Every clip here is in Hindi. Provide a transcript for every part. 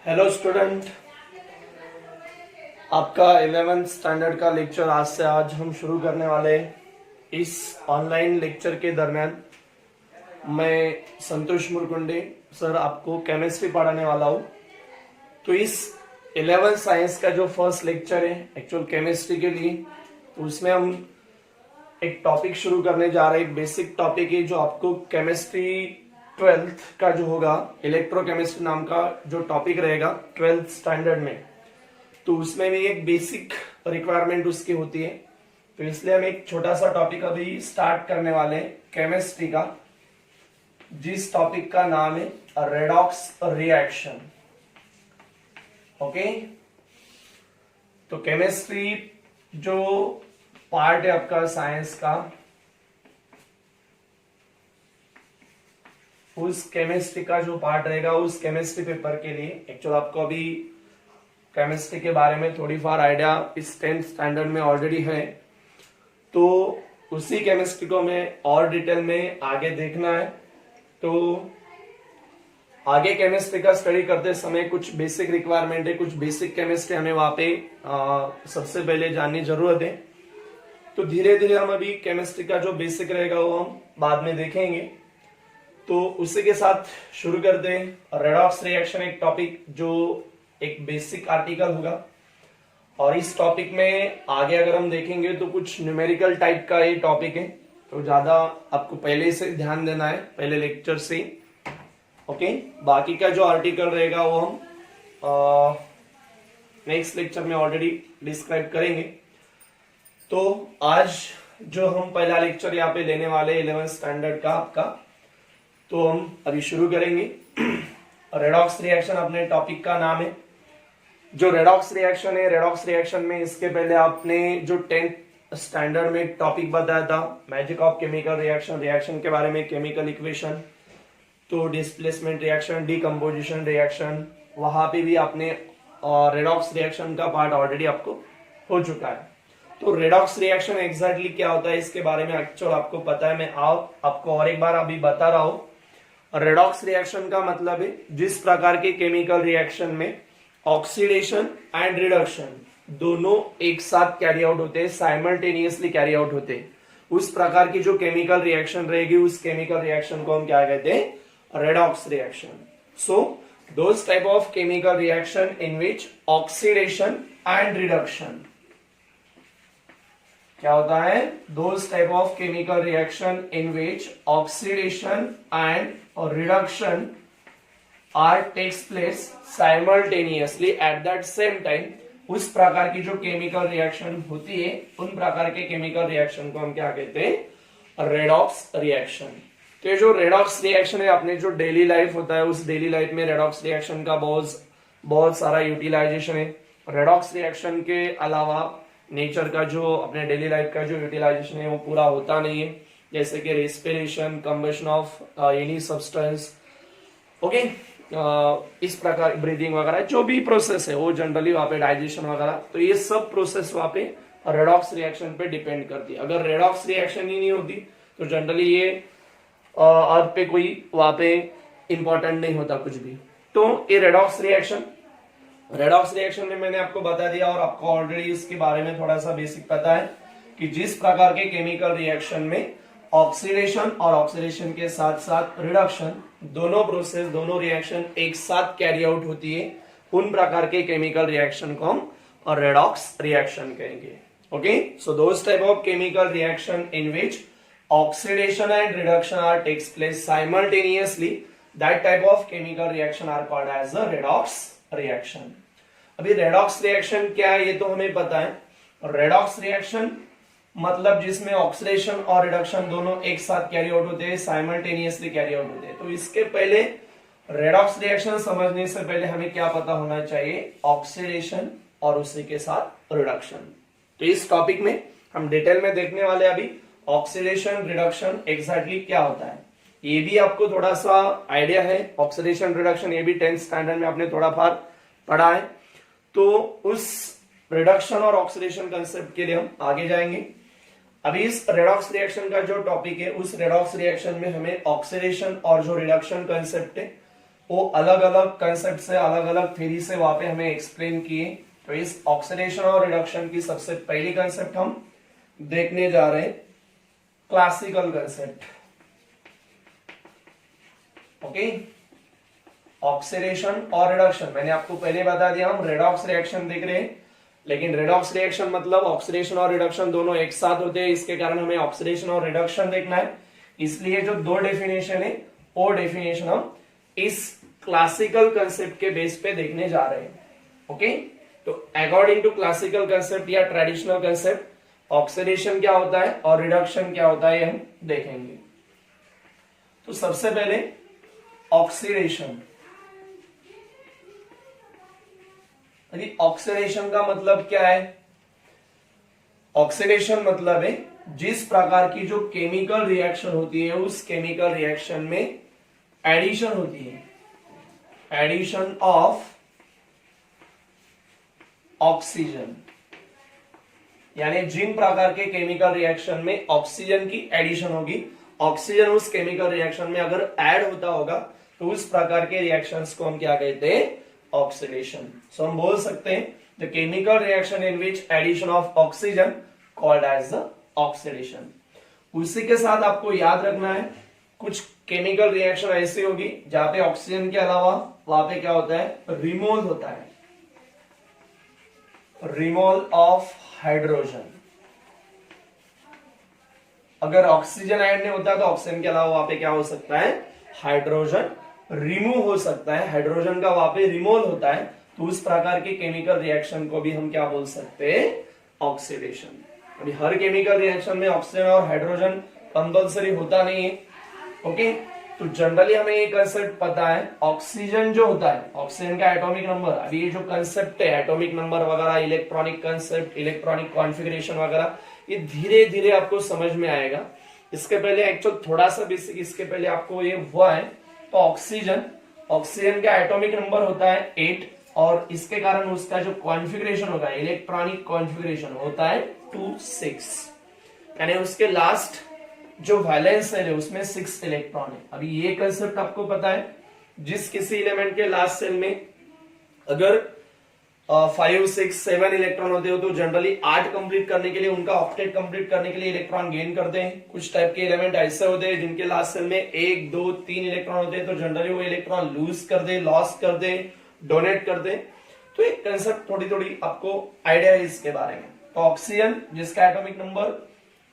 हेलो स्टूडेंट, आपका 11th स्टैंडर्ड का लेक्चर आज हम शुरू करने वाले हैं। इस ऑनलाइन लेक्चर के दरमियान मैं संतोष मुरकुंडे सर आपको केमिस्ट्री पढ़ाने वाला हूँ। तो इस 11th साइंस का जो फर्स्ट लेक्चर है एक्चुअल केमिस्ट्री के लिए, तो उसमें हम एक टॉपिक शुरू करने जा रहे हैं। एक बेसिक टॉपिक है जो आपको केमिस्ट्री 12th का जो होगा, इलेक्ट्रोकेमिस्ट्री नाम का जो टॉपिक रहेगा 12th स्टैंडर्ड में, तो उसमें भी एक बेसिक रिक्वायरमेंट उसकी होती है। तो इसलिए हम एक छोटा सा टॉपिक अभी स्टार्ट करने वाले हैं केमिस्ट्री का, जिस टॉपिक का नाम है रेडॉक्स रिएक्शन। ओके, तो केमिस्ट्री जो पार्ट है आपका साइंस का, उस केमिस्ट्री का जो पार्ट रहेगा उस केमिस्ट्री पेपर के लिए एक्चुअल आपको अभी केमिस्ट्री के बारे में थोड़ी फार आइडिया इस 10th स्टैंडर्ड में ऑलरेडी है। तो उसी केमिस्ट्री को हमें और डिटेल में आगे देखना है। तो आगे केमिस्ट्री का स्टडी करते समय कुछ बेसिक रिक्वायरमेंट है, कुछ बेसिक केमिस्ट्री हमें वहां पे सबसे पहले जाननी जरूरत है। तो धीरे धीरे हम अभी केमिस्ट्री का जो बेसिक रहेगा वो हम बाद में देखेंगे। तो उसी के साथ शुरू करते हैं। रेडॉक्स रिएक्शन एक टॉपिक जो एक बेसिक आर्टिकल होगा, और इस टॉपिक में आगे अगर हम देखेंगे तो कुछ न्यूमेरिकल टाइप का ये टॉपिक है, तो ज्यादा आपको पहले से ध्यान देना है, पहले लेक्चर से। ओके, बाकी का जो आर्टिकल रहेगा वो हम नेक्स्ट लेक्चर में ऑलरेडी डिस्क्राइब करेंगे। तो आज जो हम पहला लेक्चर यहाँ पे लेने वाले 11th स्टैंडर्ड का आपका, तो हम अभी शुरू करेंगे। रेडॉक्स रिएक्शन अपने टॉपिक का नाम है। जो रेडॉक्स रिएक्शन है, रेडॉक्स रिएक्शन में इसके पहले आपने जो 10th स्टैंडर्ड में टॉपिक बताया था magic of chemical reaction, reaction के बारे में, केमिकल इक्वेशन, तो डिस्प्लेसमेंट रिएक्शन, डीकम्पोजिशन रिएक्शन, वहां पे भी आपने रेडॉक्स रिएक्शन का पार्ट ऑलरेडी आपको हो चुका है। तो रेडॉक्स रिएक्शन एग्जैक्टली क्या होता है इसके बारे में एक्चुअल आपको पता है। मैं आपको और एक बार अभी बता रहा हूं। रेडॉक्स रिएक्शन का मतलब है जिस प्रकार के केमिकल रिएक्शन में ऑक्सीडेशन एंड रिडक्शन दोनों एक साथ कैरी आउट होते हैं, साइमल्टेनियसली कैरी आउट होते हैं, उस प्रकार की जो केमिकल रिएक्शन रहेगी उस केमिकल रिएक्शन को हम क्या कहते हैं, redox reaction. So those type of chemical reaction in which oxidation and reduction क्या होता है, those type of chemical reaction in which oxidation and reduction are takes place simultaneously at that same time. उस प्रकार की जो केमिकल रिएक्शन होती है उन प्रकार के केमिकल रिएक्शन को हम क्या कहते हैं, रेडॉक्स रिएक्शन। तो ये जो रेडॉक्स रिएक्शन है अपने जो डेली लाइफ होता है उस डेली लाइफ में रेडॉक्स रिएक्शन का बहुत सारा यूटिलाइजेशन है। रेडॉक्स रिएक्शन के अलावा नेचर का जो अपने डेली लाइफ का जो यूटिलाइजेशन है वो पूरा होता नहीं है, जैसे कि respiration, combustion of any substance, okay, इस प्रकार ब्रीदिंग वगैरह जो भी प्रोसेस है वो जनरली वहां पे डाइजेशन वगैरह, तो ये सब प्रोसेस वहां पे रेडॉक्स रिएक्शन पे डिपेंड करती है। अगर रेडॉक्स रिएक्शन ही नहीं होती तो जनरली ये अर्थ पे कोई वहां पे इंपॉर्टेंट नहीं होता कुछ भी। तो ये रेडॉक्स रिएक्शन में मैंने आपको बता दिया, और आपको ऑलरेडी इसके बारे में थोड़ा सा बेसिक पता है कि जिस प्रकार के केमिकल रिएक्शन में ऑक्सीडेशन और ऑक्सीडेशन के साथ साथ रिडक्शन दोनों प्रोसेस, दोनों रिएक्शन एक साथ कैरी आउट होती है, उन प्रकार के केमिकल रिएक्शन को हम रेडॉक्स रिएक्शन कहेंगे। Okay, so those type of chemical reaction in which oxidation and reduction are takes place simultaneously, that type of chemical reaction are called as the redox reaction. अभी रेडॉक्स रिएक्शन क्या है ये तो हमें पता है। रेडॉक्स रिएक्शन मतलब जिसमें ऑक्सीडेशन और रिडक्शन दोनों एक साथ कैरी आउट होते हैं, साइमल्टेनियसली कैरी आउट होते हैं। तो इसके पहले रेडॉक्स रिएक्शन समझने से पहले हमें क्या पता होना चाहिए, ऑक्सीडेशन और उसी के साथ रिडक्शन। तो इस टॉपिक में हम डिटेल में देखने वाले अभी ऑक्सीडेशन रिडक्शन एग्जैक्टली क्या होता है, ये भी आपको थोड़ा सा आइडिया है। ऑक्सीडेशन रिडक्शन ये भी 10th स्टैंडर्ड में आपने थोड़ा फार पढ़ा है। तो उस रिडक्शन और ऑक्सीडेशन कंसेप्ट के लिए हम आगे जाएंगे। अभी इस रेडॉक्स रिएक्शन का जो टॉपिक है उस रेडॉक्स रिएक्शन में हमें ऑक्सीडेशन और जो रिडक्शन कंसेप्ट है वो अलग अलग कंसेप्ट से, अलग अलग थ्योरी से वहां पे हमें एक्सप्लेन किए। तो इस ऑक्सीडेशन और रिडक्शन की सबसे पहली कंसेप्ट हम देखने जा रहे हैं, क्लासिकल कंसेप्ट। ओके, ऑक्सीडेशन और रिडक्शन मैंने आपको पहले बता दिया, हम रेडॉक्स रिएक्शन देख रहे हैं, लेकिन रेडॉक्स रिएक्शन मतलब ऑक्सीडेशन और रिडक्शन दोनों एक साथ होते हैं, इसके कारण हमें ऑक्सीडेशन और रिडक्शन देखना है। इसलिए जो दो डेफिनेशन है वो डेफिनेशन हम इस क्लासिकल कंसेप्ट के बेस पे देखने जा रहे हैं। ओके, तो अकॉर्डिंग टू क्लासिकल कंसेप्ट या ट्रेडिशनल कंसेप्ट ऑक्सीडेशन क्या होता है और रिडक्शन क्या होता है हम देखेंगे। तो सबसे पहले ऑक्सीडेशन। ऑक्सीडेशन का मतलब क्या है? ऑक्सीडेशन मतलब है जिस प्रकार की जो केमिकल रिएक्शन होती है उस केमिकल रिएक्शन में एडिशन होती है, एडिशन ऑफ ऑक्सीजन, यानी जिन प्रकार के केमिकल रिएक्शन में ऑक्सीजन की एडिशन होगी, ऑक्सीजन उस केमिकल रिएक्शन में अगर ऐड होता होगा तो उस प्रकार के रिएक्शंस को हम क्या कहते हैं? ऑक्सीडेशन। सो हम बोल सकते हैं the chemical reaction in which addition of oxygen called as the oxidation. उसी के साथ आपको याद रखना है कुछ केमिकल रिएक्शन ऐसी होगी जहां पे ऑक्सीजन के अलावा वहां पे क्या होता है? रिमोल होता है, रिमोल ऑफ हाइड्रोजन। अगर ऑक्सीजन ऐड नहीं होता तो ऑक्सीजन के अलावा वहां पे क्या हो सकता है? हाइड्रोजन रिमूव हो सकता है, हाइड्रोजन का वहां पे रिमोल होता है। तो उस प्रकार के केमिकल रिएक्शन को भी हम क्या बोल सकते हैं? ऑक्सीडेशन। अभी हर केमिकल रिएक्शन में ऑक्सीजन और हाइड्रोजन कंपल्सरी होता नहीं है। ओके, तो जनरली हमें ये कंसेप्ट पता है, ऑक्सीजन जो होता है, ऑक्सीजन का एटॉमिक नंबर, अभी ये जो कंसेप्ट है एटॉमिक नंबर वगैरह, इलेक्ट्रॉनिक कंसेप्ट, इलेक्ट्रॉनिक कॉन्फ़िगरेशन वगैरह, ये धीरे धीरे आपको समझ में आएगा। इसके पहले एक्चुअल थोड़ा सा बेसिक इसके पहले आपको ये हुआ है। तो ऑक्सीजन, ऑक्सीजन का एटॉमिक नंबर होता है 8 और इसके कारण उसका जो कॉन्फ़िगरेशन होता है, इलेक्ट्रॉनिक कॉन्फ़िगरेशन होता है 2-6, यानी उसके लास्ट जो वैलेंस सेल है उसमें 6 इलेक्ट्रॉन है। अभी ये कंसेप्ट आपको पता है, जिस किसी एलिमेंट के लास्ट सेल में अगर 5, 6, 7 इलेक्ट्रॉन होते हो तो जनरली 8 कंप्लीट करने के लिए, उनका ऑक्टेट कंप्लीट करने के लिए इलेक्ट्रॉन गेन करते हैं। कुछ टाइप के एलिमेंट ऐसे होते हैं जिनके लास्ट सेल में 1, 2, 3 इलेक्ट्रॉन होते हैं तो जनरली वो इलेक्ट्रॉन लूज कर दे, लॉस कर दे, डोनेट कर दे। तो एक कंसेप्ट थोड़ी थोड़ी आपको आइडिया है इसके बारे में। तो ऑक्सीजन जिसका एटॉमिक नंबर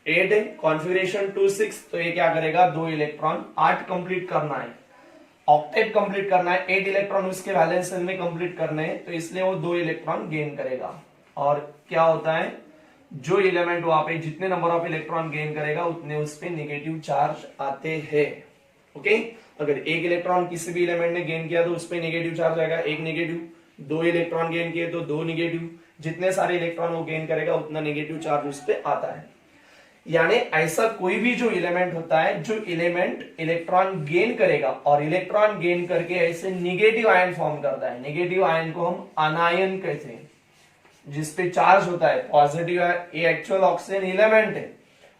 8 है, कॉन्फ़िगरेशन 2-6, तो ये क्या करेगा? 2 इलेक्ट्रॉन 8 कंप्लीट करना है, ऑक्टेट कंप्लीट करना है, 8 इलेक्ट्रॉन उसके वैलेंस सेल में कंप्लीट करने हैं, तो इसलिए वो 2 इलेक्ट्रॉन गेन करेगा। और क्या होता है, जो एलिमेंट वहां पे जितने नंबर ऑफ इलेक्ट्रॉन गेन करेगा उतने उस पे नेगेटिव चार्ज आते हैं। ओके, अगर 1 इलेक्ट्रॉन किसी भी एलिमेंट ने गेन किया तो उस पे नेगेटिव चार्ज आएगा, 1 नेगेटिव। 2 इलेक्ट्रॉन गेन किए तो 2 नेगेटिव। जितने सारे इलेक्ट्रॉन वो गेन करेगा उतना नेगेटिव चार्ज उस पे आता है। यानी ऐसा कोई भी जो एलिमेंट होता है, जो एलिमेंट इलेक्ट्रॉन गेन करेगा और इलेक्ट्रॉन गेन करके ऐसे नेगेटिव आयन फॉर्म करता है, नेगेटिव आयन को हम अनायन कहते हैं, जिसपे चार्ज होता है पॉजिटिव, ये एक्चुअल ऑक्सीजन एलिमेंट है।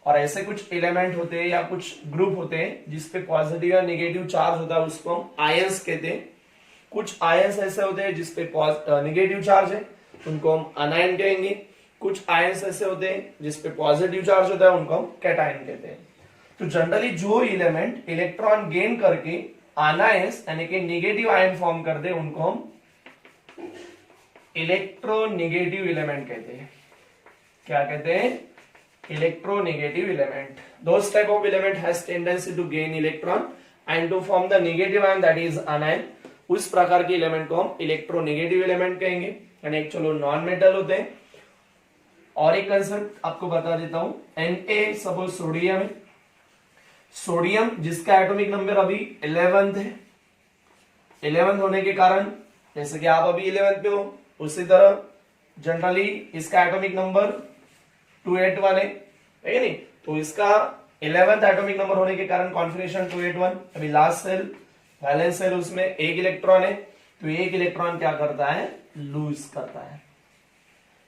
और ऐसे कुछ एलिमेंट होते हैं या कुछ ग्रुप होते हैं जिसपे पॉजिटिव या नेगेटिव चार्ज होता है, उसको हम आयंस कहते हैं। कुछ आयंस ऐसे होते हैं जिसपे नेगेटिव चार्ज है, उनको हम अनायन कहेंगे। कुछ आयंस ऐसे होते हैं जिसपे पॉजिटिव चार्ज होता है, उनको हम कैटायन कहते हैं। तो जनरली जो एलिमेंट इलेक्ट्रॉन गेन करके अनायंस यानी कि नेगेटिव आयन फॉर्म कर दे, उनको हम इलेक्ट्रोनेगेटिव एलिमेंट कहते हैं। क्या कहते हैं? Electronegative element. Those type of element has tendency to gain electron and to form the negative ion, that is anion। उस प्रकार के एलिमेंट को हम इलेक्ट्रोनेगेटिव एलिमेंट कहेंगे, यानी चलो नॉन मेटल होते हैं। और एक कंसेप्ट आपको बता देता हूं, Na सपोज सोडियम है, सोडियम जिसका एटॉमिक नंबर अभी 11th है। 11th होने के कारण, जैसे कि आप अभी 11th पे हो, उसी तरह जनरली इसका एटॉमिक नंबर 281 है, ठीक नहीं? तो इसका 11th एटॉमिक नंबर होने के कारण कॉन्फ़िगरेशन 281। अभी लास्ट सेल, वैलेंस सेल, उसमें 1 इलेक्ट्रॉन है, तो 1 इलेक्ट्रॉन क्या करता है? लूज करता है,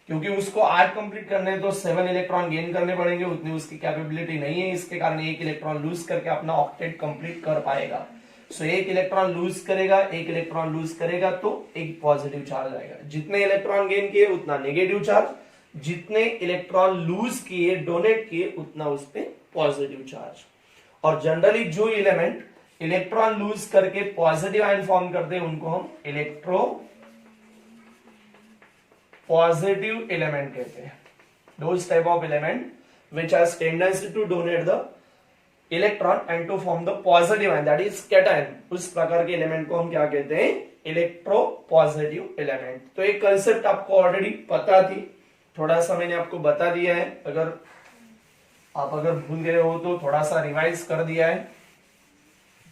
क्योंकि उसको 8 कंप्लीट करने हैं तो 7 इलेक्ट्रॉन गेन करने पड़ेंगे, उतनी उसकी कैपेबिलिटी नहीं है, इसके कारण 1 इलेक्ट्रॉन लूज करके अपना ऑक्टेट कंप्लीट कर पाएगा। सो एक इलेक्ट्रॉन लूज करेगा तो एक पॉजिटिव चार्ज आएगा। जितने इलेक्ट्रॉन गेन किए उतना नेगेटिव चार्ज, जितने इलेक्ट्रॉन लूज किए डोनेट किए उतना उस पे पॉजिटिव चार्ज। और जनरली जो एलिमेंट इलेक्ट्रॉन लूज करके पॉजिटिव आयन फॉर्म करते हैं उनको हम इलेक्ट्रो पॉजिटिव एलिमेंट कहते हैं। Those type of element which has tendency to donate the electron and to form the positive ion, that is cation, उस प्रकार के एलिमेंट को हम क्या कहते हैं, इलेक्ट्रो पॉजिटिव एलिमेंट। तो एक कंसेप्ट आपको ऑलरेडी पता थी, थोड़ा सा मैंने आपको बता दिया है, अगर भूल गए हो तो थोड़ा सा रिवाइज कर दिया है।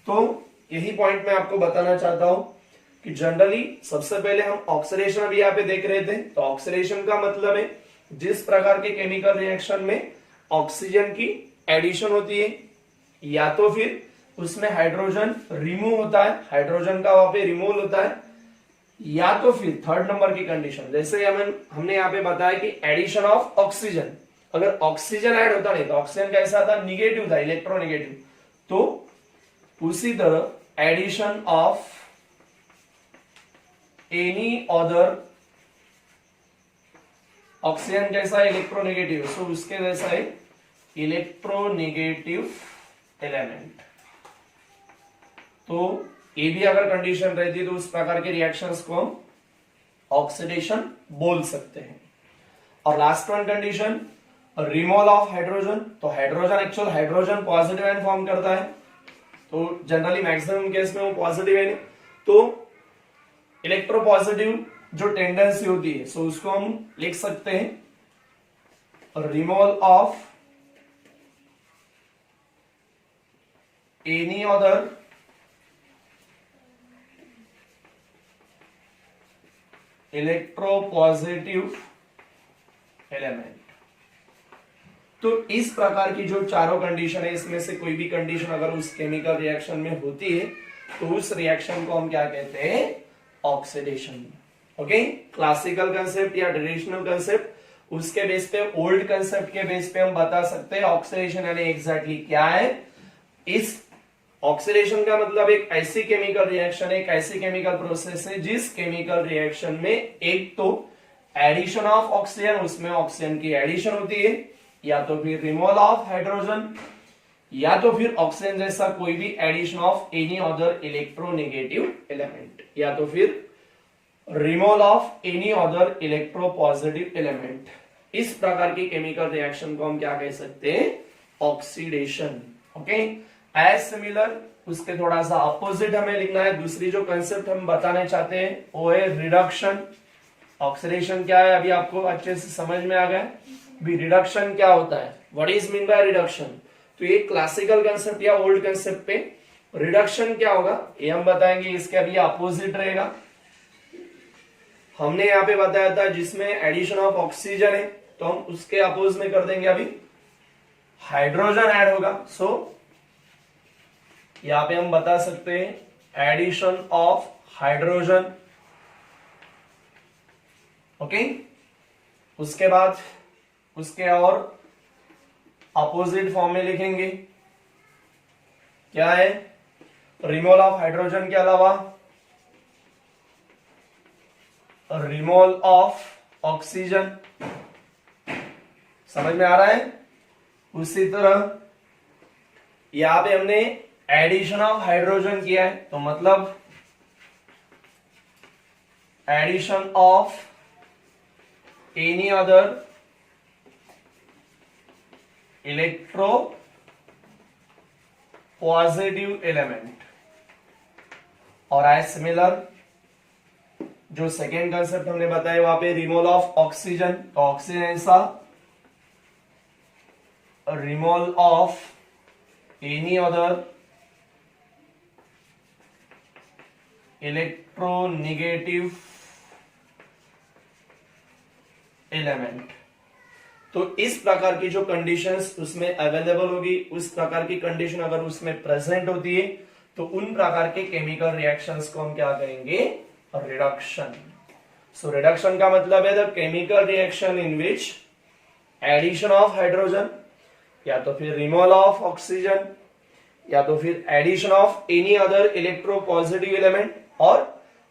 तो यही पॉइंट मैं आपको बताना चाहता हूं कि जनरली सबसे पहले हम ऑक्सीडेशन अभी यहाँ पे देख रहे थे। तो ऑक्सीडेशन का मतलब है जिस प्रकार के केमिकल रिएक्शन में ऑक्सीजन की एडिशन होती है या तो फिर उसमें हाइड्रोजन रिमूव होता है, हाइड्रोजन का वहां पे रिमूवल होता है, या तो फिर थर्ड नंबर की कंडीशन जैसे हमने यहाँ पे बताया कि एडिशन ऑफ ऑक्सीजन। अगर ऑक्सीजन ऐड होता नहीं तो ऑक्सीजन कैसा था, निगेटिव था, इलेक्ट्रोनेगेटिव। तो उसी तरह addition of any other, oxygen कैसा है, इलेक्ट्रोनेगेटिव, सो उसके जैसा है इलेक्ट्रोनेगेटिव एलिमेंट। तो ये भी अगर कंडीशन रहती तो उस प्रकार के रिएक्शंस को हम ऑक्सीडेशन बोल सकते हैं। और last one condition removal of hydrogen. तो hydrogen actual hydrogen positive ion form करता है, तो जनरली मैक्सिमम केस में वो पॉजिटिव आयन, तो इलेक्ट्रोपॉजिटिव जो टेंडेंसी होती है सो उसको हम लिख सकते हैं removal of any other electropositive element. तो इस प्रकार की जो चारों कंडीशन है इसमें से कोई भी कंडीशन अगर उस केमिकल रिएक्शन में होती है तो उस रिएक्शन को हम क्या कहते हैं, ऑक्सीडेशन। ओके, क्लासिकल कंसेप्ट या ट्रेडिशनल कंसेप्ट, उसके बेस पे ओल्ड कंसेप्ट के बेस पे हम बता सकते हैं ऑक्सीडेशन यानी एग्जैक्टली क्या है। इस ऑक्सीडेशन का मतलब एक ऐसी केमिकल रिएक्शन, एक ऐसी केमिकल प्रोसेस है जिस केमिकल रिएक्शन में एक तो एडिशन ऑफ ऑक्सीजन, उसमें ऑक्सीजन की एडिशन होती है, या तो फिर रिमूवल ऑफ हाइड्रोजन, या तो फिर ऑक्सीजन जैसा कोई भी addition of any other electronegative element, या तो फिर removal of any other electropositive element. इस प्रकार की केमिकल रिएक्शन को हम क्या कह सकते हैं, ऑक्सीडेशन। ओके, एज सिमिलर उसके थोड़ा सा अपोजिट हमें लिखना है। दूसरी जो कंसेप्ट हम बताने चाहते हैं वो है रिडक्शन। ऑक्सीडेशन क्या है अभी आपको अच्छे से समझ में आ गया भी, रिडक्शन क्या होता है, what is mean by reduction. तो ये क्लासिकल कंसेप्ट या ओल्ड कंसेप्ट पे रिडक्शन क्या होगा ये हम बताएंगे, इसके अभी अपोजिट रहेगा। हमने यहाँ पे बताया था जिसमें एडिशन ऑफ ऑक्सीजन है तो हम उसके अपोज में कर देंगे, अभी हाइड्रोजन ऐड होगा। सो यहाँ पे हम बता सकते हैं एडिशन ऑफ हाइड्रोजन। ओके, उसके बाद उसके और अपोजिट फॉर्म में लिखेंगे क्या है, रिमूवल ऑफ हाइड्रोजन के अलावा रिमूवल ऑफ ऑक्सीजन। समझ में आ रहा है। उसी तरह यहां पे हमने एडिशन ऑफ हाइड्रोजन किया है तो मतलब addition of any other electropositive element. और एज सिमिलर जो सेकेंड कंसेप्ट हमने बताया वहां पे रिमूवल ऑफ ऑक्सीजन, तो ऑक्सीजन ऐसा removal of any other electronegative element. तो इस प्रकार की जो कंडीशंस उसमें अवेलेबल होगी, उस प्रकार की कंडीशन अगर उसमें प्रेजेंट होती है तो उन प्रकार के केमिकल रिएक्शंस को हम क्या कहेंगे, रिडक्शन। सो रिडक्शन का मतलब है the chemical reaction in which addition of hydrogen या तो फिर रिमूवल ऑफ ऑक्सीजन या तो फिर addition of any other electropositive element और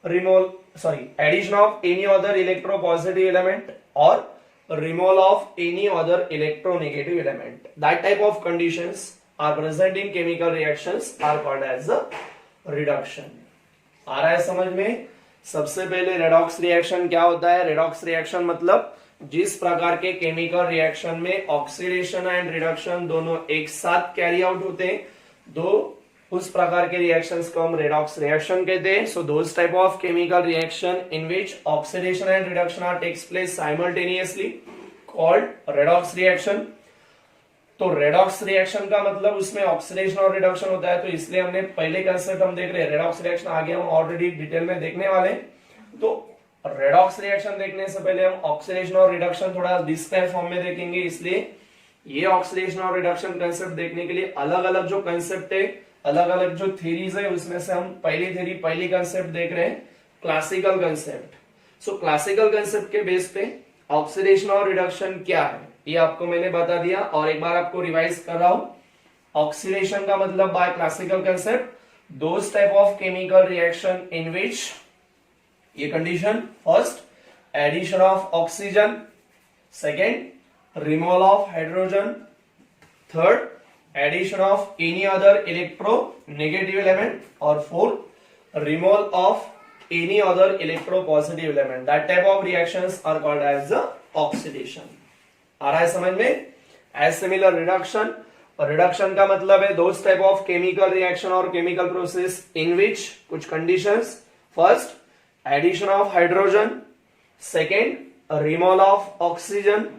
addition of any other electropositive element और removal of any other electronegative element. That type of conditions are present in chemical reactions are called as a reduction. आ रहा है समझ में? सबसे पहले रेडॉक्स रिएक्शन क्या होता है? रेडॉक्स रिएक्शन मतलब जिस प्रकार के केमिकल रिएक्शन में ऑक्सीडेशन एंड रिडक्शन दोनों एक साथ कैरी आउट होते हैं, दो उस प्रकार के रिएक्शंस को हम रेडॉक्स रिएक्शन कहते हैं. So those type of chemical reaction in which oxidation and reduction are takes place simultaneously called redox reaction. तो रेडॉक्स रिएक्शन का मतलब उसमें ऑक्सीडेशन और रिडक्शन होता है, तो इसलिए हमने पहले कंसेप्ट हम देख रहे हैं रेडॉक्स रिएक्शन, आगे हम ऑलरेडी डिटेल में देखने वाले हैं. तो रेडॉक्स रिएक्शन देखने से पहले हम ऑक्सीडेशन और रिडक्शन थोड़ा डिस्क्राइब फॉर्म में देखेंगे. इसलिए ये ऑक्सीडेशन और रिडक्शन कंसेप्ट देखने के लिए अलग अलग जो कंसेप्ट है, अलग अलग जो थ्योरीज है, उसमें से हम पहली थ्योरी पहली कंसेप्ट देख रहे हैं, क्लासिकल कंसेप्ट. सो क्लासिकल कंसेप्ट के बेस पे ऑक्सीडेशन और रिडक्शन क्या है ये आपको मैंने बता दिया और एक बार आपको रिवाइज कर रहा हूं. ऑक्सीडेशन का मतलब by classical concept those type of chemical reaction in which ये condition, first addition of oxygen, second removal of hydrogen, third addition of any other electronegative element और fourth removal of any other electropositive element. That type of reactions are called as the oxidation. आ रहा है समझ में? As similar reduction, और reduction का मतलब है those type of chemical reaction और chemical process in which कुछ conditions, first addition of hydrogen, second removal of oxygen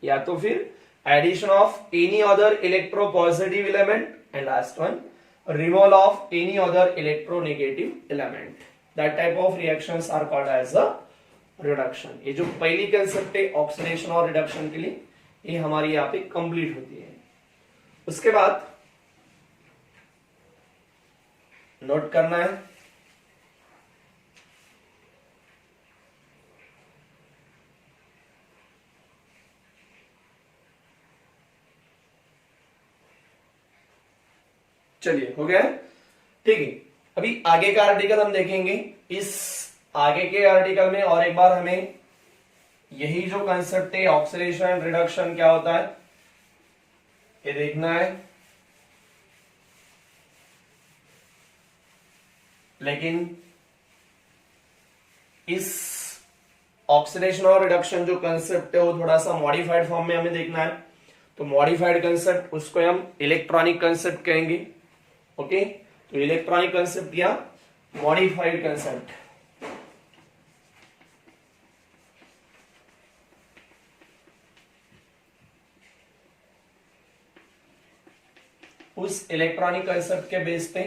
या तो फिर addition of any other electropositive element and last one removal of any other electronegative element. That type of reactions are called as a reduction. ये जो पहली कंसेप्ट है ऑक्सीडेशन और रिडक्शन के लिए, ये हमारी यहाँ पे कंप्लीट होती है. उसके बाद नोट करना है चलिए हो गया, ठीक है. अभी आगे का आर्टिकल हम देखेंगे. इस आगे के आर्टिकल में और एक बार हमें यही जो कंसेप्ट है ऑक्सीडेशन रिडक्शन क्या होता है ये देखना है. लेकिन इस ऑक्सीडेशन और रिडक्शन जो कंसेप्ट है वो थोड़ा सा मॉडिफाइड फॉर्म में हमें देखना है. तो मॉडिफाइड कंसेप्ट उसको हम इलेक्ट्रॉनिक कंसेप्ट कहेंगे. ओके, तो इलेक्ट्रॉनिक कंसेप्ट या मॉडिफाइड कंसेप्ट. उस इलेक्ट्रॉनिक कंसेप्ट के बेस पे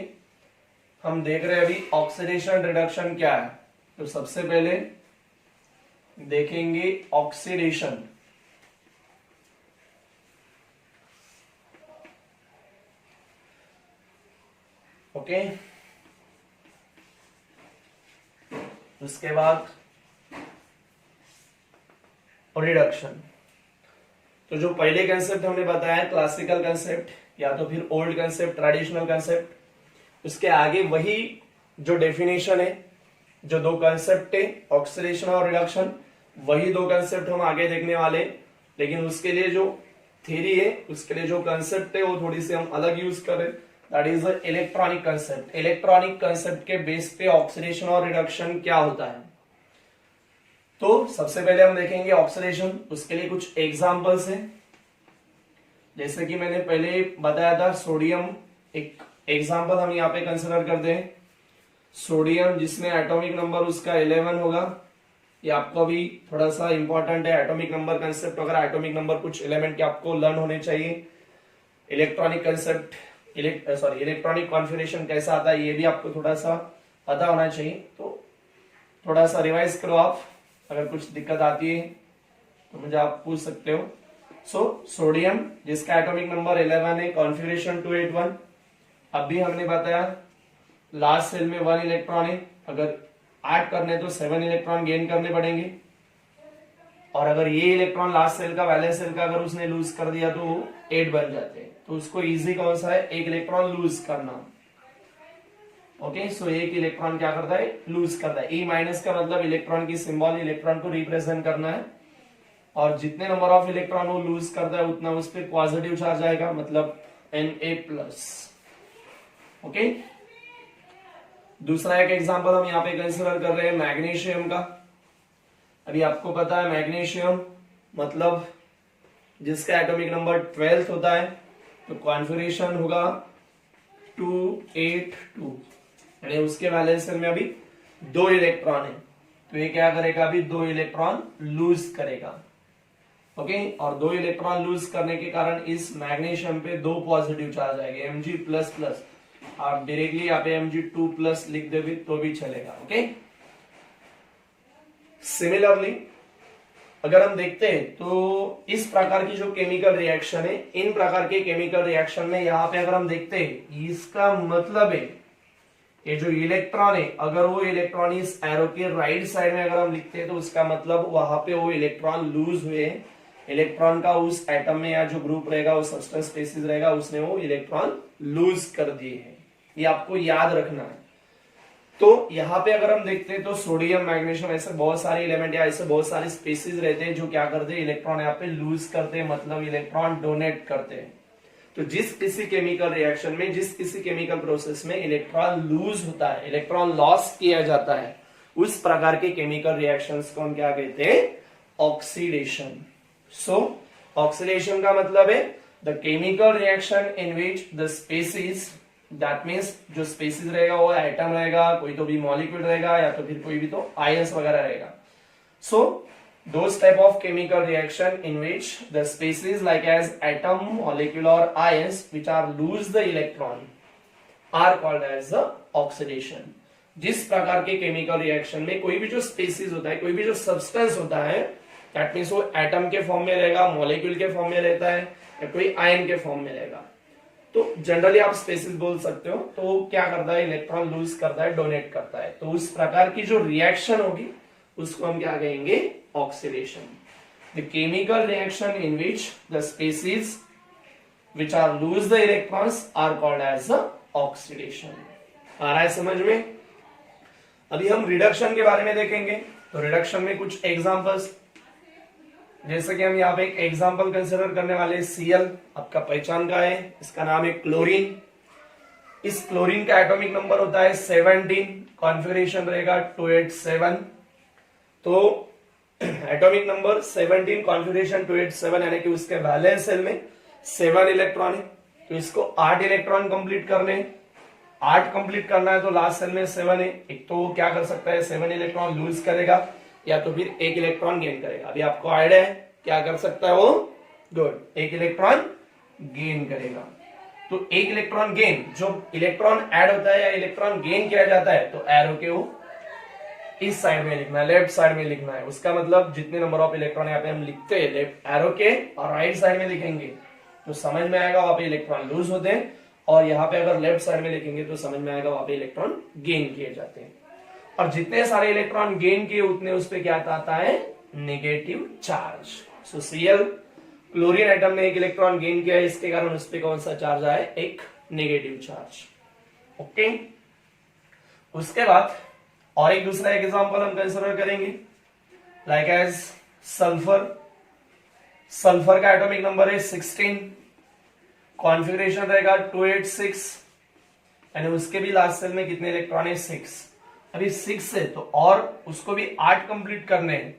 हम देख रहे हैं अभी ऑक्सीडेशन रिडक्शन क्या है. तो सबसे पहले देखेंगे ऑक्सीडेशन. ओके, उसके बाद रिडक्शन. तो जो पहले कंसेप्ट हमने बताया क्लासिकल कंसेप्ट या तो फिर ओल्ड कंसेप्ट ट्रेडिशनल कंसेप्ट, उसके आगे वही जो डेफिनेशन है, जो दो कंसेप्ट है ऑक्सीडेशन और रिडक्शन, वही दो कंसेप्ट हम आगे देखने वाले. लेकिन उसके लिए जो थ्योरी है, उसके लिए जो कंसेप्ट है वो थोड़ी सी हम अलग यूज करें. That is electronic concept. Electronic concept के बेस पे ऑक्सीडेशन और रिडक्शन क्या होता है. तो सबसे पहले हम देखेंगे ऑक्सीडेशन. उसके लिए कुछ एग्जांपल्स हैं. जैसे कि मैंने पहले बताया था सोडियम, एक एग्जांपल हम यहाँ पे कंसिडर करते हैं. सोडियम जिसमें एटॉमिक नंबर उसका 11 होगा. ये आपको अभी थोड़ा सा इंपॉर्टेंट है एटॉमिक नंबर कंसेप्ट वगैरह. एटॉमिक नंबर कुछ एलिमेंट के आपको लर्न होने चाहिए. इलेक्ट्रॉनिक कंसेप्ट इलेक्ट्रॉनिक कॉन्फिगरेशन कैसा आता है ये भी आपको थोड़ा सा पता होना चाहिए. तो थोड़ा सा रिवाइज करो आप. अगर कुछ दिक्कत आती है तो मुझे आप पूछ सकते हो. सोडियम जिसका एटॉमिक नंबर 11 है, कॉन्फिगरेशन 281. अभी हमने बताया लास्ट सेल में 1 इलेक्ट्रॉन है. अगर ऐड करने तो 7 इलेक्ट्रॉन गेन करने पड़ेंगे. और अगर ये इलेक्ट्रॉन लास्ट सेल का वैलेंस सेल का अगर उसने लूज कर दिया तो 8 बन जाते हैं. तो उसको इजी कौन सा है, एक इलेक्ट्रॉन लूज करना। ओके, सो एक इलेक्ट्रॉन क्या करता है, लूज करता है। ई माइनस का मतलब इलेक्ट्रॉन की सिंबल, इलेक्ट्रॉन को रिप्रेजेंट करना है, और जितने नंबर ऑफ इलेक्ट्रॉन वो लूज करता है उतना उस पर पॉजिटिव चार्ज आएगा, मतलब Na+। ओके, दूसरा एक एग्जांपल हम यहाँ पे कंसीडर कर रहे हैं मैग्नीशियम का। अभी आपको पता है मैग्नीशियम मतलब जिसका एटॉमिक नंबर 12 होता है, तो कॉन्फिगरेशन होगा 282, यानी उसके वैलेंस शेल में अभी 2 इलेक्ट्रॉन है, तो ये क्या करेगा, अभी 2 इलेक्ट्रॉन लूज करेगा। ओके, और 2 इलेक्ट्रॉन लूज करने के कारण इस मैग्नीशियम पे 2 पॉजिटिव चार्ज आएंगे, Mg++। आप डायरेक्टली यहाँ पे Mg2+ लिख दोगे तो भी चलेगा। ओके, सिमिलरली अगर हम देखते हैं तो इस प्रकार की जो केमिकल रिएक्शन है, इन प्रकार के केमिकल रिएक्शन में यहाँ पे अगर हम देखते हैं, इसका मतलब है ये जो इलेक्ट्रॉन है, अगर वो इलेक्ट्रॉन इस एरो के राइट साइड में अगर हम लिखते हैं तो उसका मतलब वहां पे वो इलेक्ट्रॉन लूज हुए, इलेक्ट्रॉन का उस एटम में या जो ग्रुप रहेगा, वो सब्सटेंस स्पीशीज रहेगा, उसने वो इलेक्ट्रॉन लूज कर दिए हैं। ये आपको याद रखना है। तो यहाँ पे अगर हम देखते हैं तो सोडियम, मैग्नीशियम, ऐसे बहुत सारे एलिमेंट या ऐसे बहुत सारे स्पीशीज रहते हैं जो क्या करते हैं, इलेक्ट्रॉन यहाँ पे लूज करते हैं, मतलब इलेक्ट्रॉन डोनेट करते हैं। तो जिस किसी केमिकल रिएक्शन में, जिस किसी केमिकल प्रोसेस में इलेक्ट्रॉन लूज होता है, इलेक्ट्रॉन लॉस किया जाता है, उस प्रकार के केमिकल रिएक्शंस को हम क्या कहते हैं, ऑक्सीडेशन। सो ऑक्सीडेशन का मतलब है the chemical reaction in which the species, that means जो स्पीशीज रहेगा वो एटम रहेगा, कोई तो भी मॉलिक्यूल रहेगा, या तो फिर कोई भी तो आयंस वगैरह रहेगा। सो those type of chemical reaction in which the species like as atom, molecule or ions which are lose the electron are called as the oxidation। जिस प्रकार के केमिकल रिएक्शन में कोई भी जो स्पीसीज होता है, कोई भी जो सब्सटेंस होता है, दैट मीन्स वो एटम के फॉर्म में रहेगा, मॉलिक्यूल के फॉर्म में रहता है, या कोई आयन के फॉर्म में रहेगा, तो जनरली आप स्पीसीज बोल सकते हो। तो क्या करता है, इलेक्ट्रॉन लूज करता है, डोनेट करता है। तो उस प्रकार की जो रिएक्शन होगी उसको हम क्या कहेंगे, oxidation. The chemical reaction in which the species which are lose the electrons are called as the oxidation. आ रहा है समझ में? अभी हम रिडक्शन के बारे में देखेंगे। तो रिडक्शन में कुछ एग्जांपल्स, जैसे कि हम यहाँ पे एक एग्जांपल कंसिडर करने वाले Cl, आपका पहचान का है, इसका नाम है क्लोरीन। इस क्लोरीन का एटॉमिक नंबर होता है 17, कॉन्फिगरेशन रहेगा 287। तो एटॉमिक नंबर 17, कॉन्फिगरेशन 287, यानी कि उसके वैलेंस शेल में 7 इलेक्ट्रॉन है। तो इसको 8 इलेक्ट्रॉन कंप्लीट करने, 8 कंप्लीट करना है, तो लास्ट शेल में 7 है। एक तो क्या कर सकता है, 7 इलेक्ट्रॉन लूज करेगा, या तो फिर 1 इलेक्ट्रॉन गेन करेगा। अभी आपको आइडिया है क्या कर सकता है वो, गुड, 1 इलेक्ट्रॉन गेन करेगा। तो 1 इलेक्ट्रॉन गेन, जो इलेक्ट्रॉन ऐड होता है या इलेक्ट्रॉन गेन किया जाता है, तो एरो के वो इस साइड में लिखना है, लेफ्ट साइड में लिखना है। उसका मतलब जितने नंबर ऑफ इलेक्ट्रॉन यहाँ पे हम लिखते हैं लेफ्ट एरो के, और राइट साइड में लिखेंगे तो समझ में आएगा वहां पे इलेक्ट्रॉन लूज होते हैं, और यहाँ पे अगर लेफ्ट साइड में लिखेंगे तो समझ में आएगा वहां पे इलेक्ट्रॉन गेन किए जाते हैं। और जितने सारे इलेक्ट्रॉन गेन किए उतने उस पर क्या आता है, नेगेटिव चार्ज। सो Cl, क्लोरीन एटम ने 1 इलेक्ट्रॉन गेन किया है, इसके कारण उस पर कौन सा चार्ज आया, एक नेगेटिव चार्ज। ओके, उसके बाद और एक दूसरा एग्जांपल हम कंसीडर करेंगे, लाइक एज सल्फर। सल्फर का एटॉमिक नंबर है 16, कॉन्फिगरेशन रहेगा 286, यानी उसके भी लास्ट सेल में कितने इलेक्ट्रॉन है, 6। अभी 6 है तो और उसको भी 8 कंप्लीट करने हैं,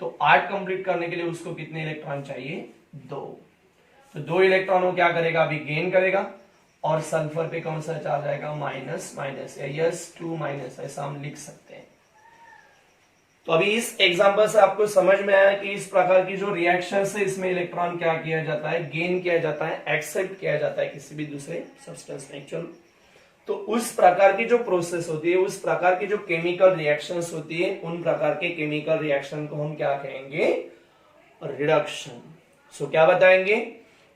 तो 8 कंप्लीट करने के लिए उसको कितने इलेक्ट्रॉन चाहिए, 2। तो 2 इलेक्ट्रॉन वो क्या करेगा, अभी गेन करेगा, और सल्फर पे कौन सा चार्ज आएगा, माइनस माइनस, या यस 2 माइनस, ऐसा हम लिख सकते हैं। तो अभी इस एग्जांपल से आपको समझ में आया कि इस प्रकार की जो रिएक्शन से इसमें इलेक्ट्रॉन क्या किया जाता है, गेन किया जाता है, एक्सेप्ट किया जाता है किसी भी दूसरे सब्सटेंस में एक्चुअल। तो उस प्रकार की जो प्रोसेस होती है, उस प्रकार की जो केमिकल रिएक्शंस होती है, उन प्रकार के केमिकल रिएक्शन को हम क्या कहेंगे, रिडक्शन। सो क्या बताएंगे,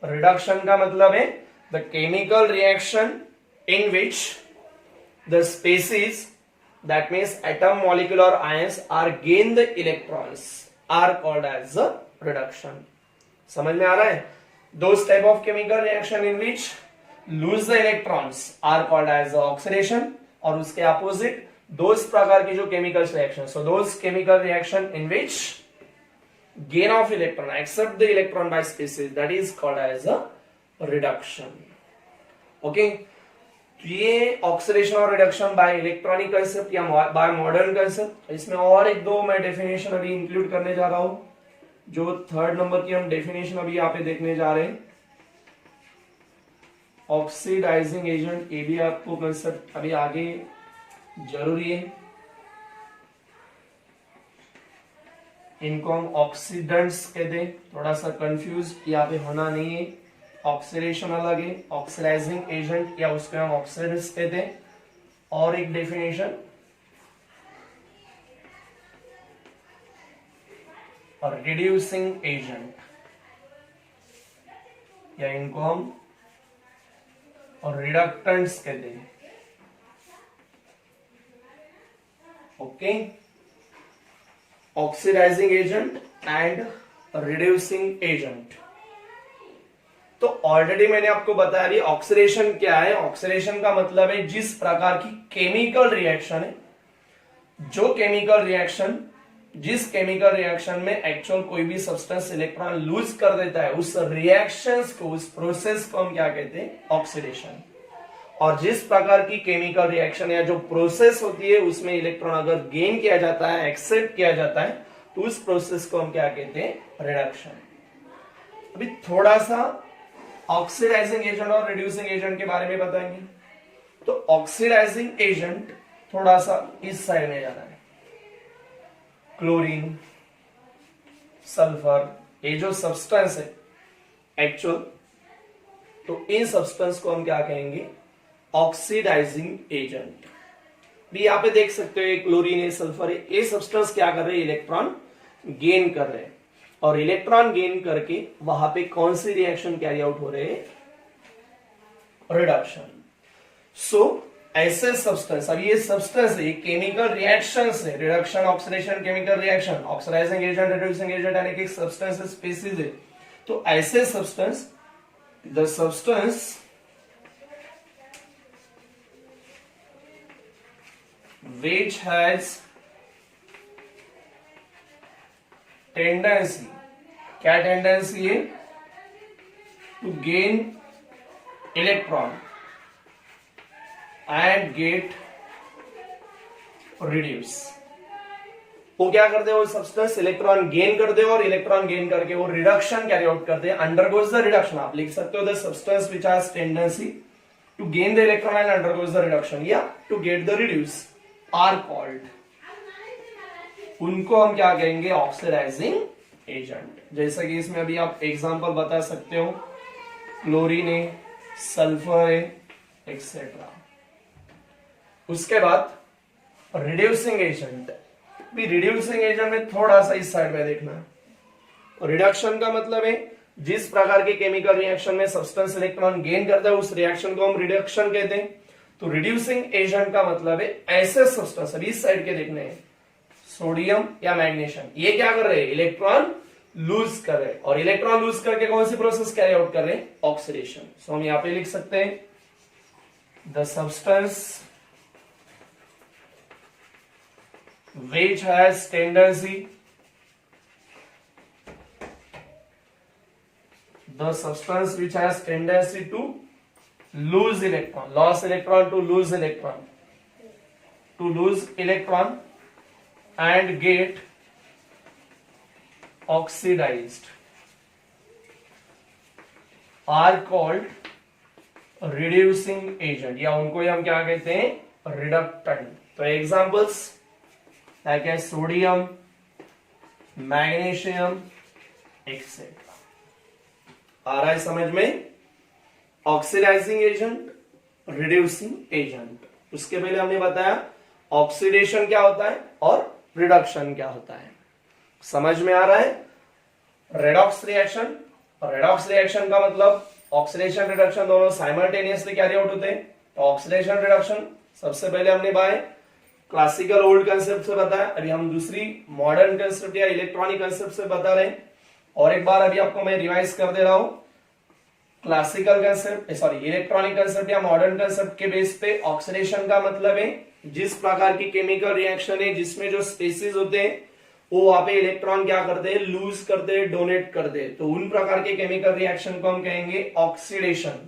रिडक्शन का मतलब है the chemical reaction in which the species, that means atom, molecule or ions are gain the electrons are called as the reduction। समझ में आ रहा है? those type of chemical reaction in which lose the electrons are called as oxidation, और उसके opposite those प्रकार की जो chemical reaction, so those chemical reaction in which gain of electron accept the electron by species, that is called as a reduction. Okay, तो ये ऑक्सीडेशन और रिडक्शन बाय इलेक्ट्रॉनिक कंसेप्ट या बाय मॉडर्न कंसेप्ट. इसमें और एक दो मैं डेफिनेशन अभी इंक्लूड करने जा रहा हूं. जो थर्ड नंबर की हम डेफिनेशन अभी यहाँ पे देखने जा रहे हैं, ऑक्सीडाइजिंग एजेंट. ये भी आपको कंसेप्ट अभी आगे जरूरी है. इनको हम ऑक्सीडेंट्स कहते हैं. थोड़ा सा कंफ्यूज यहाँ पे होना नहीं है. ऑक्सीडेशन अलग है, ऑक्सीडाइजिंग एजेंट या उसको हम ऑक्सीडेंट्स कहते हैं. और एक डेफिनेशन और रिड्यूसिंग एजेंट, या इनको हम और रिडक्टेंट्स कहते हैं. Okay, oxidising agent and reducing agent. तो ऑलरेडी मैंने आपको बताया भी ऑक्सीडेशन क्या है. ऑक्सीडेशन का मतलब है जिस प्रकार की केमिकल रिएक्शन है, जो केमिकल रिएक्शन जिस केमिकल रिएक्शन में एक्चुअल कोई भी सब्सटेंस इलेक्ट्रॉन लूज कर देता है, उस रिएक्शंस को, उस प्रोसेस को हम क्या कहते हैं, ऑक्सीडेशन. और जिस प्रकार की केमिकल रिएक्शन या जो प्रोसेस होती है उसमें इलेक्ट्रॉन अगर गेन किया जाता है, एक्सेप्ट किया जाता है, तो उस प्रोसेस को हम क्या कहते हैं, रिडक्शन. अभी थोड़ा सा ऑक्सीडाइजिंग एजेंट और रिड्यूसिंग एजेंट के बारे में बताएंगे. तो ऑक्सीडाइजिंग एजेंट थोड़ा सा इस साइड में जा रहा है. क्लोरीन, सल्फर, ये जो सब्सटेंस है एक्चुअल, तो इन सब्सटेंस को हम क्या कहेंगे, ऑक्सीडाइजिंग एजेंट. भी यहां पे देख सकते हो, ये क्लोरीन है, सल्फर है, ये सब्सटेंस क्या कर रहे हैं, इलेक्ट्रॉन गेन कर रहे हैं. और इलेक्ट्रॉन गेन करके वहां पे कौन सी रिएक्शन कैरी आउट हो रहे हैं, रिडक्शन. सो ऐसे सब्सटेंस, अब ये सब्सटेंस है, केमिकल रिएक्शंस है, reduction, oxidation, chemical reaction, oxidising agent, reducing agent, यानी कि सब्सटेंस स्पीसीज है. तो ऐसे substance, the substance which has tendency, क्या टेंडेंसी है, to gain electron and get reduce. वो क्या करते हैं, वो सब्सटेंस इलेक्ट्रॉन गेन कर दे और इलेक्ट्रॉन गेन करके वो रिडक्शन कैरी आउट करते हैं, अंडरगोज द रिडक्शन. आप लिख सकते हो the substance which has tendency to gain the electron and undergoes the reduction, या to get the reduce are called. उनको हम क्या कहेंगे, ऑक्सीडाइजिंग एजेंट. जैसा कि इसमें अभी आप एग्जांपल बता सकते हो, क्लोरीन है, सल्फर है, एक्सेट्रा. उसके बाद रिड्यूसिंग एजेंट. भी रिड्यूसिंग एजेंट में थोड़ा सा इस साइड में देखना. रिडक्शन का मतलब है जिस प्रकार के केमिकल रिएक्शन में सब्सटेंस इलेक्ट्रॉन गेन करता है, उस रिएक्शन को हम रिडक्शन कहते हैं. तो रिड्यूसिंग एजेंट का मतलब है ऐसे सब्सटेंस, अभी इस साइड के देखने हैं, सोडियम या मैग्नीशियम, ये क्या कर रहे हैं, इलेक्ट्रॉन लूज कर रहे हैं. और इलेक्ट्रॉन लूज करके कौन सी प्रोसेस कैरी आउट कर रहे हैं, ऑक्सीडेशन. सो हम यहां पे लिख सकते हैं, the substance which has tendency, the substance which has tendency to lose electron, loss electron, to lose electron, to lose electron and get oxidized are called reducing agent, या उनको ही हम क्या कहते हैं, रिडक्टेंट. तो एग्जांपल्स लाइक है सोडियम, मैग्नीशियम, एक्सेट्रा. आ रहा है समझ में, ऑक्सीडाइजिंग एजेंट, रिड्यूसिंग एजेंट. उसके पहले हमने बताया ऑक्सीडेशन क्या होता है और रिडक्शन क्या होता है. समझ में आ रहा है. रेडॉक्स रिएक्शन, और रेडॉक्स रिएक्शन का मतलब ऑक्सीडेशन रिडक्शन दोनों साइमल्टेनियसली कैरी आउट होते हैं. तो ऑक्सीडेशन रिडक्शन सबसे पहले हमने बाय क्लासिकल ओल्ड कंसेप्ट से बताया, अभी हम दूसरी मॉडर्न कंसेप्ट या इलेक्ट्रॉनिक कंसेप्ट से बता रहे हैं. और एक बार अभी आपको मैं रिवाइज कर दे रहा हूं. क्लासिकल कंसेप्ट इलेक्ट्रॉनिक कंसेप्ट या मॉडर्न कंसेप्ट के बेस पे ऑक्सीडेशन का मतलब है जिस प्रकार की केमिकल रिएक्शन है जिसमें जो स्पेसिस होते हैं वो वहां पे इलेक्ट्रॉन क्या करते हैं, लूज करते हैं, डोनेट करते हैं, तो उन प्रकार के केमिकल रिएक्शन को हम कहेंगे oxidation.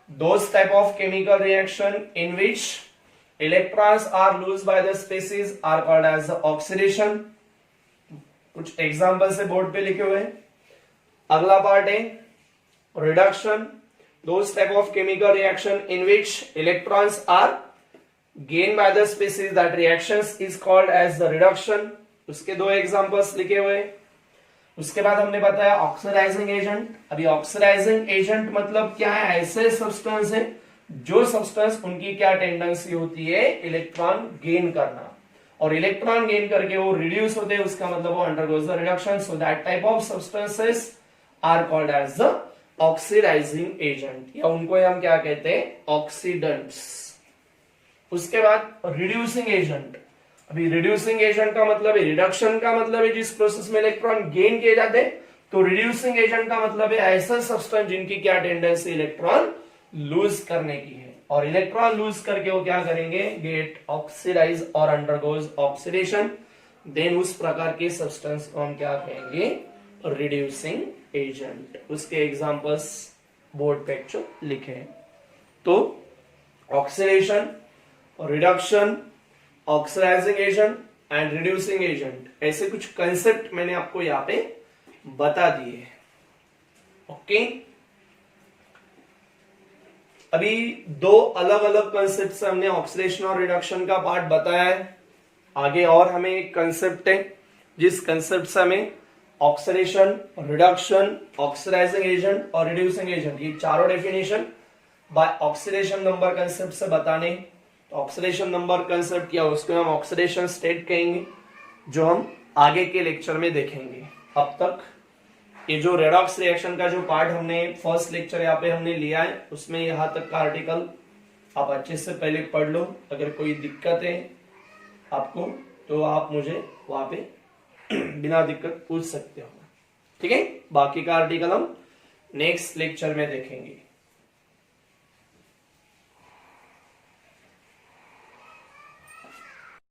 Those type of chemical reaction in which electrons are lose by the species are called as oxidation. कुछ एग्जांपल से बोर्ड पे लिखे हुए हैं। अगला पार्ट है reduction. Those type of chemical reaction in which electrons are gained by the species, that reactions is called as the reduction। उसके दो एग्जांपल्स लिखे हुए। उसके बाद हमने बताया ऑक्सीडाइजिंग एजेंट। अभी ऑक्सीडाइजिंग एजेंट मतलब क्या है, ऐसे सब्सटेंस है जो सब्सटेंस उनकी क्या टेंडेंसी होती है, इलेक्ट्रॉन गेन करना, और इलेक्ट्रॉन गेन करके वो रिड्यूस होते हैं, उसका मतलब वो undergoes the reduction. So that type of substances are called as the oxidising agent, या उनको हम क्या कहते हैं, ऑक्सीडेंट्स। उसके बाद रिड्यूसिंग एजेंट। अभी रिड्यूसिंग एजेंट का मतलब है, रिडक्शन का मतलब है जिस प्रोसेस में इलेक्ट्रॉन गेन किए जाते हैं, तो रिड्यूसिंग एजेंट का मतलब है ऐसा सब्सटेंस जिनकी क्या टेंडेंसी इलेक्ट्रॉन लूज करने की है, और इलेक्ट्रॉन लूज करके वो क्या करेंगे, गेट ऑक्सीडाइज और अंडरगोज ऑक्सीडेशन। देन उस प्रकार के सब्सटेंस को हम क्या कहेंगे, रिड्यूसिंग एजेंट। उसके एग्जांपल्स बोर्ड पे जो लिखे हैं। तो oxidation, reduction, oxidising agent and reducing agent, ऐसे कुछ कंसेप्ट मैंने आपको यहां पे बता दिए। ओके, अभी दो अलग अलग कंसेप्ट से हमने ऑक्सीडेशन और रिडक्शन का पार्ट बताया है। आगे और हमें एक कंसेप्ट है जिस कंसेप्ट से हमें ऑक्सीडेशन, रिडक्शन, ऑक्सीडाइजिंग एजेंट और रिड्यूसिंग एजेंट, ये चारों definition bye oxidation number concept से बताने। तो ऑक्सीडेशन नंबर कंसेप्ट क्या, उसको हम ऑक्सीडेशन स्टेट कहेंगे, जो हम आगे के लेक्चर में देखेंगे। अब तक ये जो रेडॉक्स रिएक्शन का जो पार्ट हमने फर्स्ट लेक्चर यहाँ पे हमने लिया है, उसमें यहां तक का आर्टिकल आप अच्छे से पहले पढ़ लो। अगर कोई दिक्कत है आपको तो आप मुझे वहां पे बिना दिक्कत पूछ सकते हो, ठीक है। बाकी का आर्टिकल हम नेक्स्ट लेक्चर में देखेंगे।